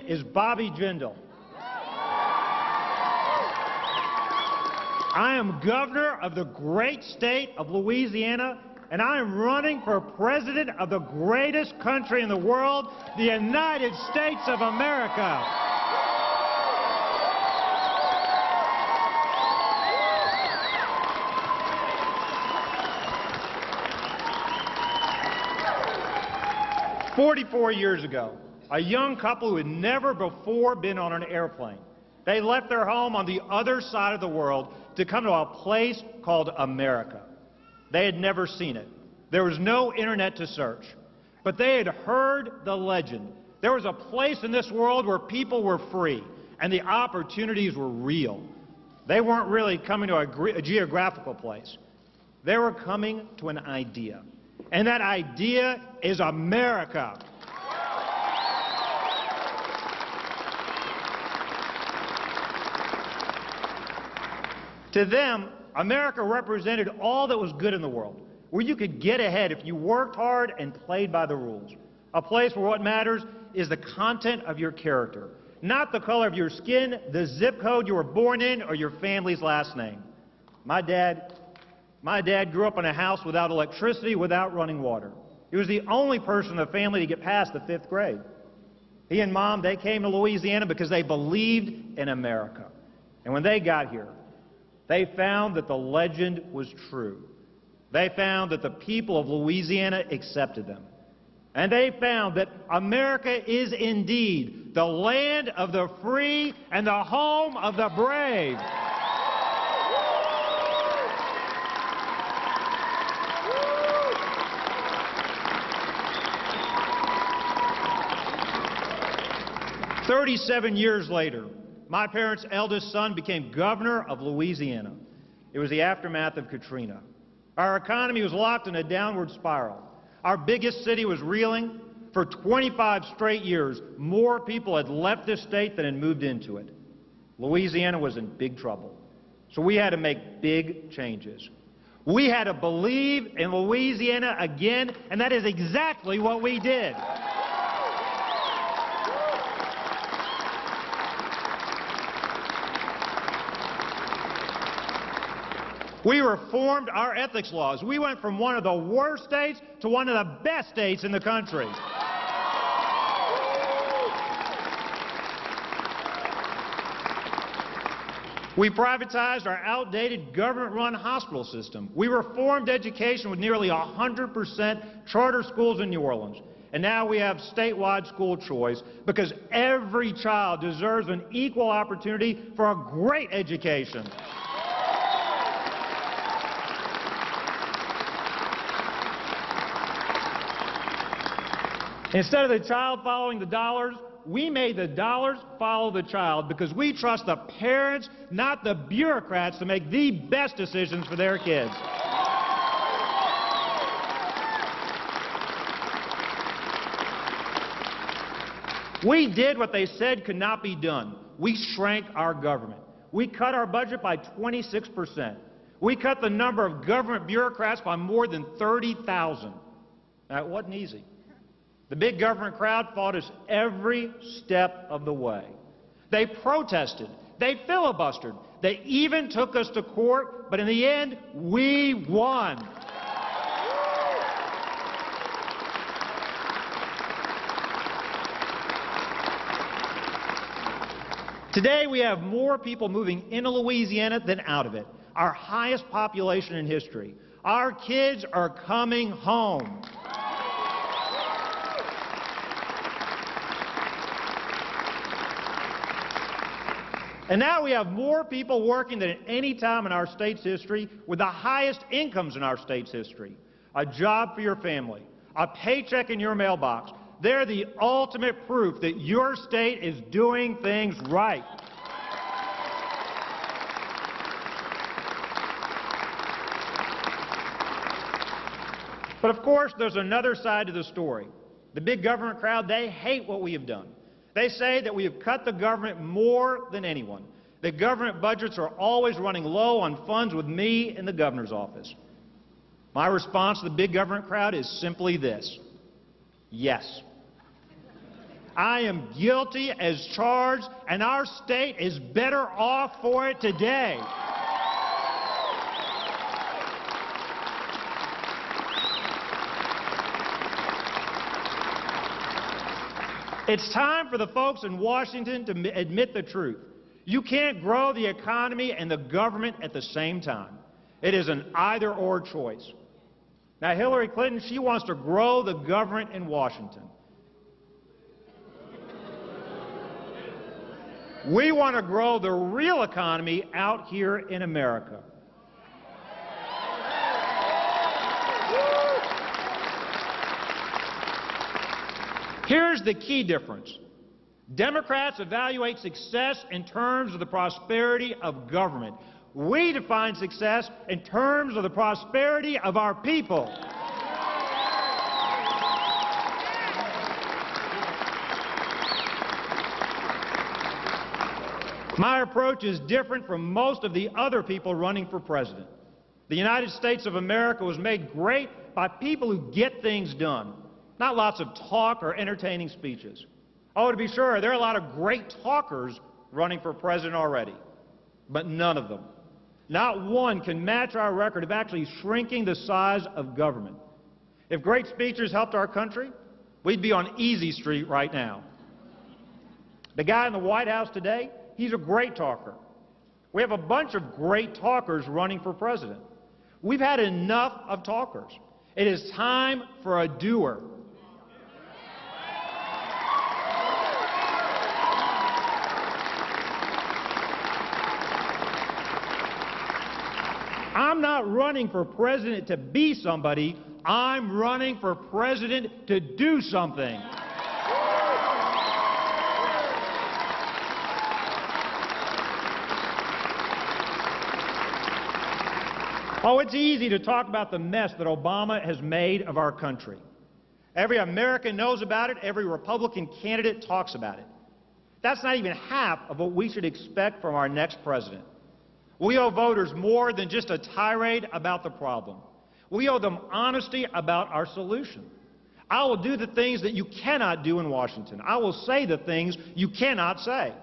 is Bobby Jindal. I am governor of the great state of Louisiana, and I am running for president of the greatest country in the world, the United States of America. "44 years ago, a young couple who had never before been on an airplane, they left their home on the other side of the world to come to a place called America. They had never seen it. There was no internet to search. But they had heard the legend. There was a place in this world where people were free and the opportunities were real. They weren't really coming to a geographical place. They were coming to an idea. And that idea is America. To them, America represented all that was good in the world, where you could get ahead if you worked hard and played by the rules. A place where what matters is the content of your character, not the color of your skin, the zip code you were born in, or your family's last name. My dad grew up in a house without electricity, without running water. He was the only person in the family to get past the 5th grade. He and Mom, they came to Louisiana because they believed in America. And when they got here, they found that the legend was true. They found that the people of Louisiana accepted them. And they found that America is indeed the land of the free and the home of the brave. "37 years later, my parents' eldest son became governor of Louisiana. It was the aftermath of Katrina. Our economy was locked in a downward spiral. Our biggest city was reeling. For 25 straight years, more people had left this state than had moved into it. Louisiana was in big trouble. So we had to make big changes. We had to believe in Louisiana again, and that is exactly what we did. We reformed our ethics laws. We went from one of the worst states to one of the best states in the country. We privatized our outdated government-run hospital system. We reformed education with nearly 100% charter schools in New Orleans. And now we have statewide school choice because every child deserves an equal opportunity for a great education. Instead of the child following the dollars, we made the dollars follow the child because we trust the parents, not the bureaucrats, to make the best decisions for their kids. We did what they said could not be done. We shrank our government. We cut our budget by 26%. We cut the number of government bureaucrats by more than 30,000. Now, it wasn't easy. The big government crowd fought us every step of the way. They protested. They filibustered. They even took us to court, but in the end, we won. Today, we have more people moving into Louisiana than out of it, our highest population in history. Our kids are coming home. And now we have more people working than at any time in our state's history, with the highest incomes in our state's history. A job for your family, a paycheck in your mailbox. They're the ultimate proof that your state is doing things right. But of course, there's another side to the story. The big government crowd, they hate what we have done. They say that we have cut the government more than anyone. The government budgets are always running low on funds with me in the governor's office. My response to the big government crowd is simply this: yes. I am guilty as charged, and our state is better off for it today. It's time for the folks in Washington to admit the truth. You can't grow the economy and the government at the same time. It is an either-or choice. Now, Hillary Clinton, she wants to grow the government in Washington. We want to grow the real economy out here in America. Here's the key difference. Democrats evaluate success in terms of the prosperity of government. We define success in terms of the prosperity of our people. My approach is different from most of the other people running for president. The United States of America was made great by people who get things done, not lots of talk or entertaining speeches. Oh, to be sure, there are a lot of great talkers running for president already, but none of them, not one, can match our record of actually shrinking the size of government. If great speeches helped our country, we'd be on Easy Street right now. The guy in the White House today, he's a great talker. We have a bunch of great talkers running for president. We've had enough of talkers. It is time for a doer. I'm not running for president to be somebody. I'm running for president to do something. Oh, it's easy to talk about the mess that Obama has made of our country. Every American knows about it. Every Republican candidate talks about it. That's not even half of what we should expect from our next president. We owe voters more than just a tirade about the problem. We owe them honesty about our solution. I will do the things that you cannot do in Washington. I will say the things you cannot say.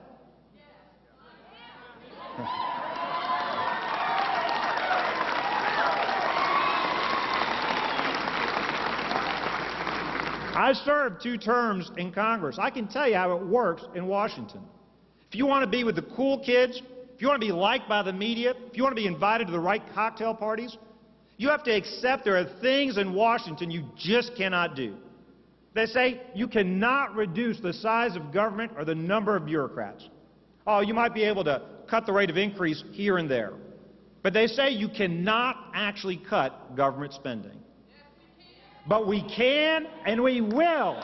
I served 2 terms in Congress. I can tell you how it works in Washington. If you want to be with the cool kids, if you want to be liked by the media, if you want to be invited to the right cocktail parties, you have to accept there are things in Washington you just cannot do. They say you cannot reduce the size of government or the number of bureaucrats. Oh, you might be able to cut the rate of increase here and there. But they say you cannot actually cut government spending. But we can and we will.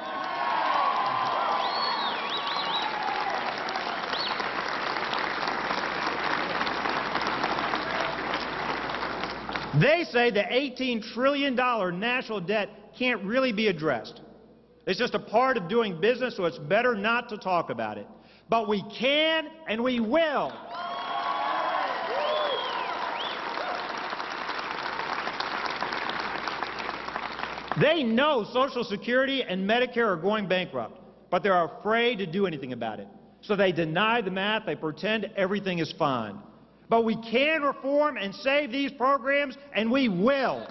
They say the $18 trillion national debt can't really be addressed. It's just a part of doing business, so it's better not to talk about it. But we can and we will. They know Social Security and Medicare are going bankrupt, but they're afraid to do anything about it. So they deny the math, they pretend everything is fine. But we can reform and save these programs, and we will.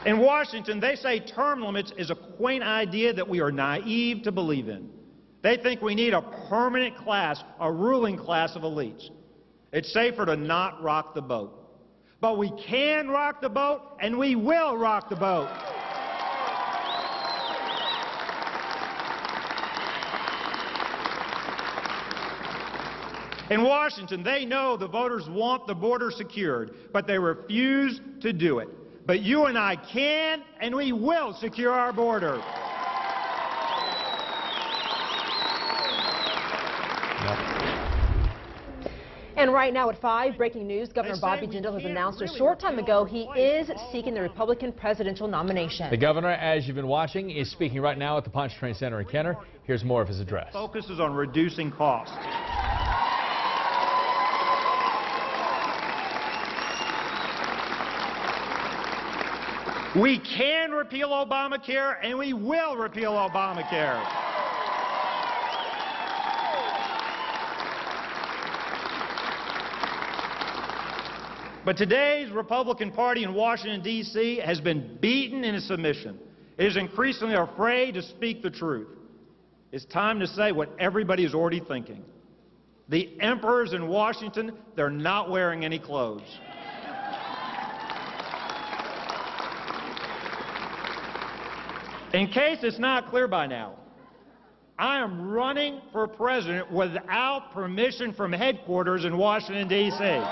In Washington, they say term limits is a quaint idea that we are naive to believe in. They think we need a permanent class, a ruling class of elites. It's safer to not rock the boat. But we can rock the boat, and we will rock the boat. In Washington, they know the voters want the border secured, but they refuse to do it. But you and I can, and we will secure our border. And right now at 5, breaking news, Governor Bobby Jindal has announced a short time ago he is seeking the Republican presidential nomination. The governor, as you've been watching, is speaking right now at the Punch Train Center in Kenner. Here's more of his address. Focuses on reducing costs. We can repeal Obamacare, and we will repeal Obamacare. But today's Republican Party in Washington, D.C. has been beaten into submission. It is increasingly afraid to speak the truth. It's time to say what everybody is already thinking. The emperors in Washington, they're not wearing any clothes. In case it's not clear by now, I am running for president without permission from headquarters in Washington, D.C.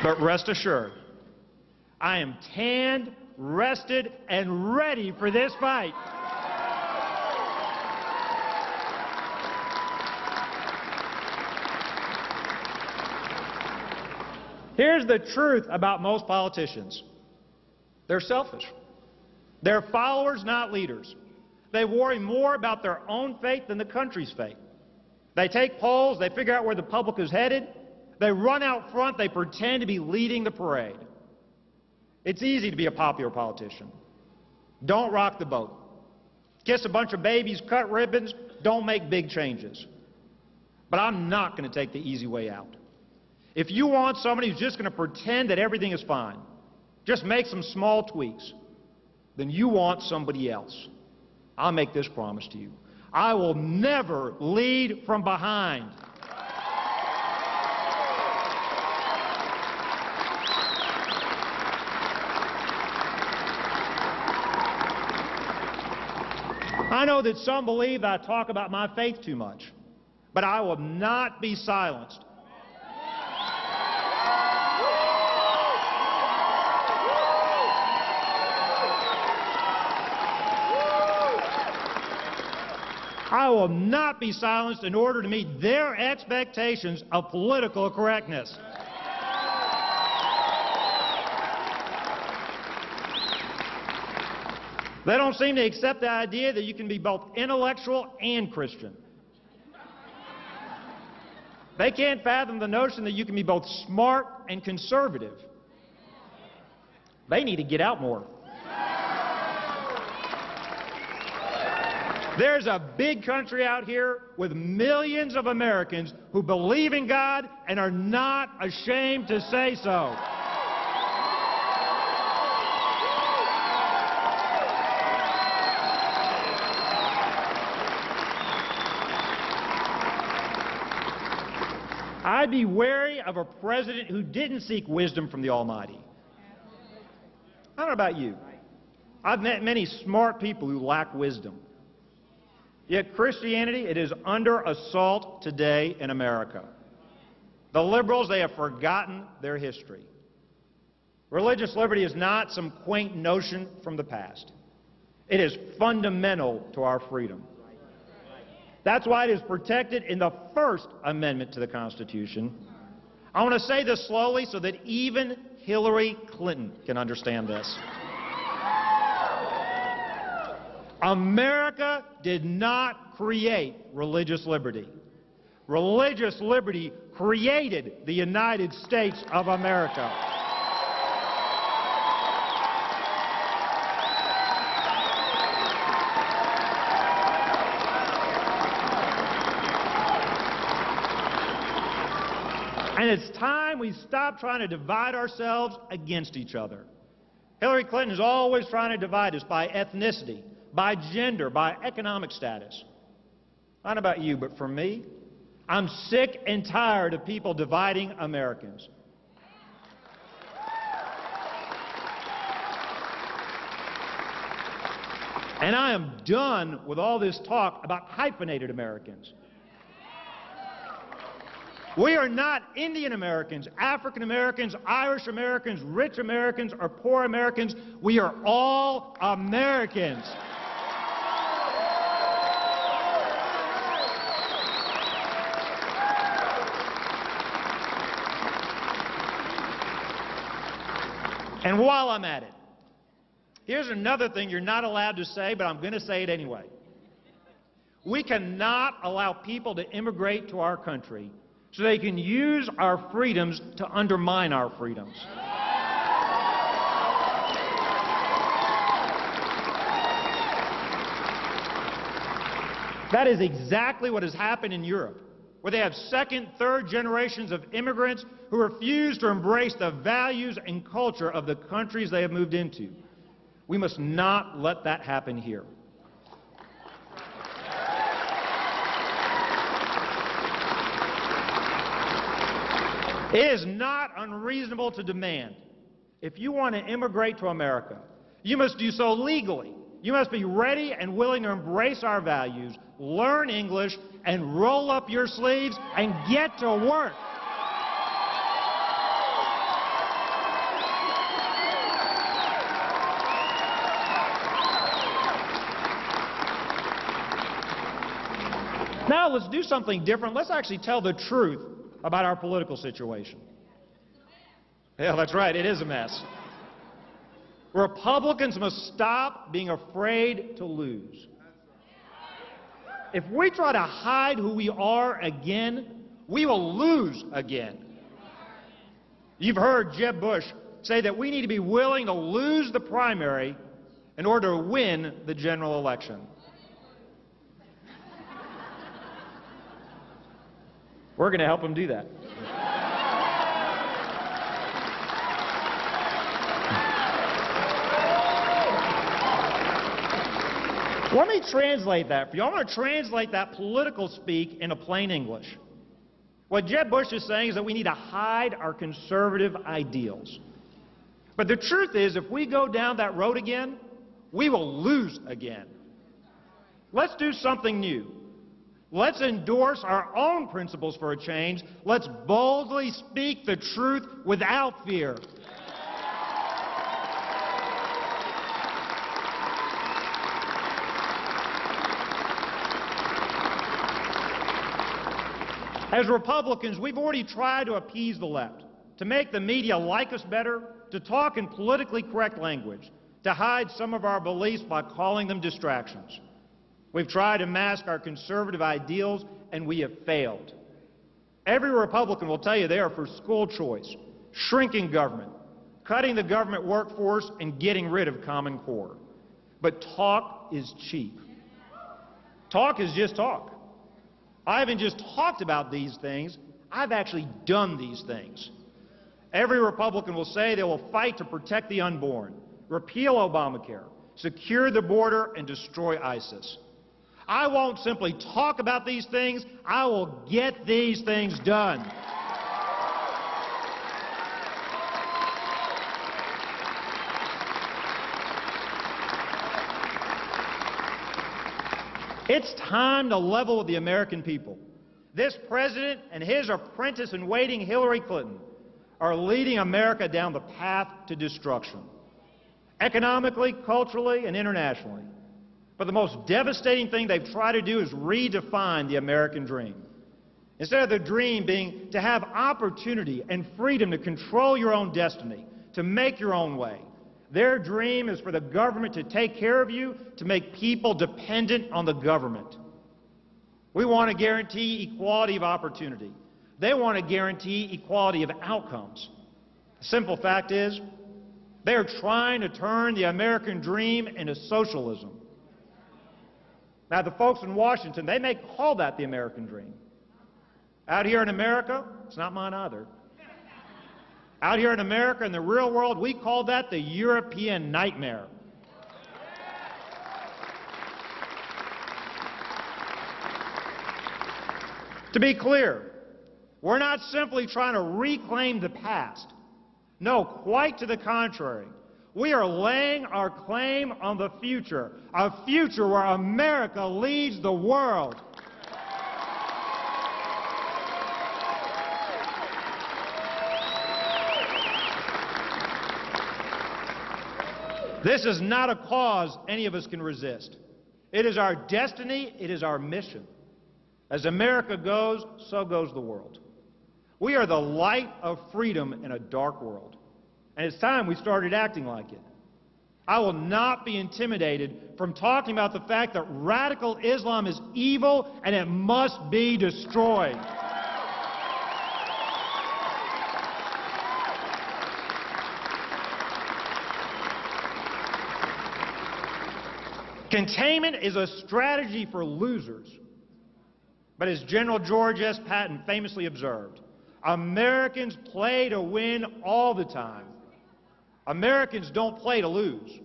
But rest assured, I am tanned, rested, and ready for this fight. Here's the truth about most politicians. They're selfish. They're followers, not leaders. They worry more about their own fate than the country's fate. They take polls, they figure out where the public is headed, they run out front, they pretend to be leading the parade. It's easy to be a popular politician. Don't rock the boat. Kiss a bunch of babies, cut ribbons, don't make big changes. But I'm not going to take the easy way out. If you want somebody who's just going to pretend that everything is fine, just make some small tweaks, then you want somebody else. I'll make this promise to you. I will never lead from behind. I know that some believe that I talk about my faith too much, but I will not be silenced. I will not be silenced in order to meet their expectations of political correctness. They don't seem to accept the idea that you can be both intellectual and Christian. They can't fathom the notion that you can be both smart and conservative. They need to get out more. There's a big country out here with millions of Americans who believe in God and are not ashamed to say so. I'd be wary of a president who didn't seek wisdom from the Almighty. I don't know about you. I've met many smart people who lack wisdom. Yet Christianity, it is under assault today in America. The liberals, they have forgotten their history. Religious liberty is not some quaint notion from the past. It is fundamental to our freedom. That's why it is protected in the First Amendment to the Constitution. I want to say this slowly so that even Hillary Clinton can understand this. America did not create religious liberty. Religious liberty created the United States of America. And it's time we stop trying to divide ourselves against each other. Hillary Clinton is always trying to divide us by ethnicity, by gender, by economic status. I don't know about you, but for me, I'm sick and tired of people dividing Americans. And I am done with all this talk about hyphenated Americans. We are not Indian Americans, African Americans, Irish Americans, rich Americans, or poor Americans. We are all Americans. And while I'm at it, here's another thing you're not allowed to say, but I'm going to say it anyway. We cannot allow people to immigrate to our country so they can use our freedoms to undermine our freedoms. That is exactly what has happened in Europe, where they have second, third generations of immigrants who refuse to embrace the values and culture of the countries they have moved into. We must not let that happen here. It is not unreasonable to demand, if you want to immigrate to America, you must do so legally. You must be ready and willing to embrace our values, learn English, and roll up your sleeves and get to work. Now let's do something different. Let's actually tell the truth about our political situation. Yeah, that's right, it is a mess. Republicans must stop being afraid to lose. If we try to hide who we are again, we will lose again. You've heard Jeb Bush say that we need to be willing to lose the primary in order to win the general election. We're going to help him do that. Let me translate that for you. I want to translate that political speak into plain English. What Jeb Bush is saying is that we need to hide our conservative ideals. But the truth is, if we go down that road again, we will lose again. Let's do something new. Let's endorse our own principles for a change. Let's boldly speak the truth without fear. As Republicans, we've already tried to appease the left, to make the media like us better, to talk in politically correct language, to hide some of our beliefs by calling them distractions. We've tried to mask our conservative ideals, and we have failed. Every Republican will tell you they are for school choice, shrinking government, cutting the government workforce, and getting rid of Common Core. But talk is cheap. Talk is just talk. I haven't just talked about these things, I've actually done these things. Every Republican will say they will fight to protect the unborn, repeal Obamacare, secure the border, and destroy ISIS. I won't simply talk about these things, I will get these things done. It's time to level with the American people. This president and his apprentice-in-waiting Hillary Clinton are leading America down the path to destruction, economically, culturally, and internationally. But the most devastating thing they've tried to do is redefine the American dream. Instead of the dream being to have opportunity and freedom to control your own destiny, to make your own way, their dream is for the government to take care of you, to make people dependent on the government. We want to guarantee equality of opportunity. They want to guarantee equality of outcomes. The simple fact is, they are trying to turn the American dream into socialism. Now, the folks in Washington, they may call that the American dream. Out here in America, it's not mine either. Out here in America, in the real world, we call that the European nightmare. To be clear, we're not simply trying to reclaim the past. No, quite to the contrary. We are laying our claim on the future, a future where America leads the world. This is not a cause any of us can resist. It is our destiny, it is our mission. As America goes, so goes the world. We are the light of freedom in a dark world, and it's time we started acting like it. I will not be intimidated from talking about the fact that radical Islam is evil and it must be destroyed. Containment is a strategy for losers. But as General George S. Patton famously observed, Americans play to win all the time. Americans don't play to lose.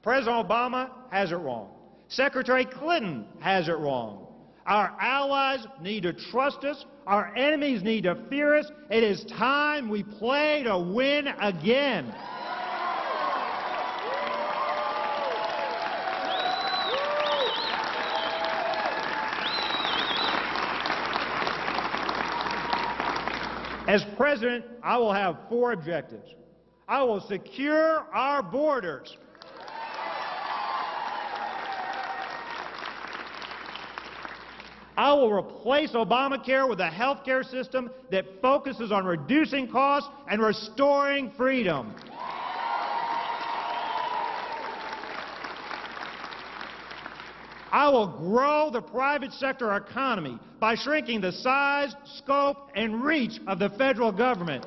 President Obama has it wrong. Secretary Clinton has it wrong. Our allies need to trust us. Our enemies need to fear us. It is time we play to win again. As president, I will have 4 objectives. I will secure our borders. I will replace Obamacare with a health care system that focuses on reducing costs and restoring freedom. I will grow the private sector economy by shrinking the size, scope, and reach of the federal government.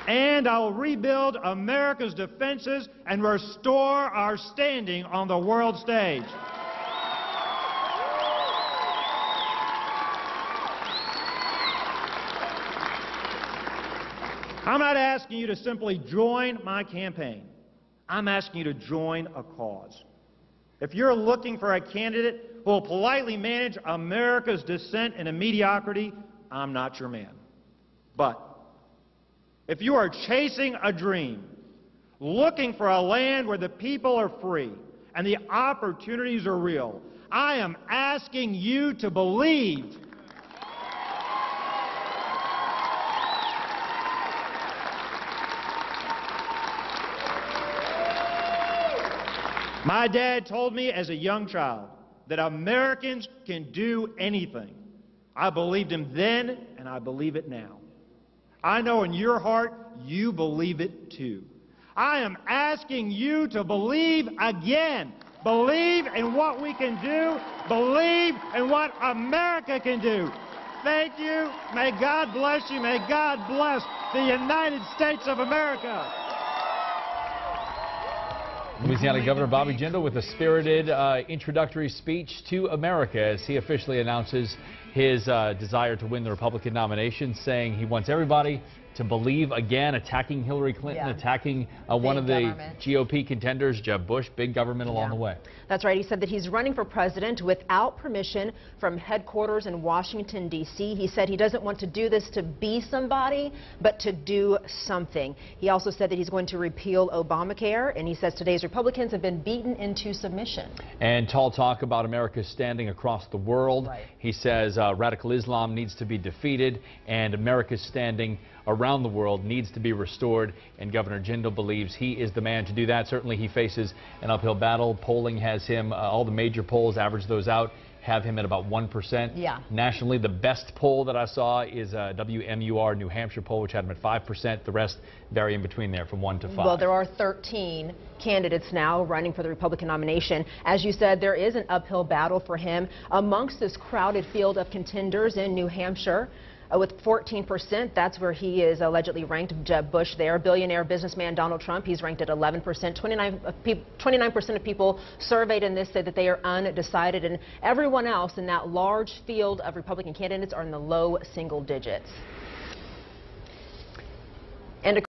And I will rebuild America's defenses and restore our standing on the world stage. I'm not asking you to simply join my campaign. I'm asking you to join a cause. If you're looking for a candidate who will politely manage America's descent into mediocrity, I'm not your man. But if you are chasing a dream, looking for a land where the people are free and the opportunities are real, I am asking you to believe. My dad told me as a young child that Americans can do anything. I believed him then, and I believe it now. I know in your heart you believe it too. I am asking you to believe again. Believe in what we can do. Believe in what America can do. Thank you. May God bless you. May God bless the United States of America. Louisiana Governor Bobby Jindal with a spirited introductory speech to America as he officially announces his desire to win the Republican nomination, saying he wants everybody to believe again, attacking Hillary Clinton, attacking one of the GOP contenders, Jeb Bush, big government along the way. That's right. He said that he's running for president without permission from headquarters in Washington, D.C. He said he doesn't want to do this to be somebody, but to do something. He also said that he's going to repeal Obamacare, and he says today's Republicans have been beaten into submission. And tall talk about America's standing across the world. Right. He says radical Islam needs to be defeated, and America's standing around the world needs to be restored, and Governor Jindal believes he is the man to do that. Certainly he faces an uphill battle. Polling has him, all the major polls, average those out, have him at about 1%. Yeah. Nationally, the best poll that I saw is WMUR New Hampshire poll, which had him at 5%. The rest vary in between there from 1 to 5. Well, there are 13 candidates now running for the Republican nomination. As you said, there is an uphill battle for him amongst this crowded field of contenders in New Hampshire. With 14%, that's where he is allegedly ranked. Jeb Bush there. Billionaire businessman Donald Trump, he's ranked at 11%. 29% of people surveyed in this say that they are undecided, and everyone else in that large field of Republican candidates are in the low single digits.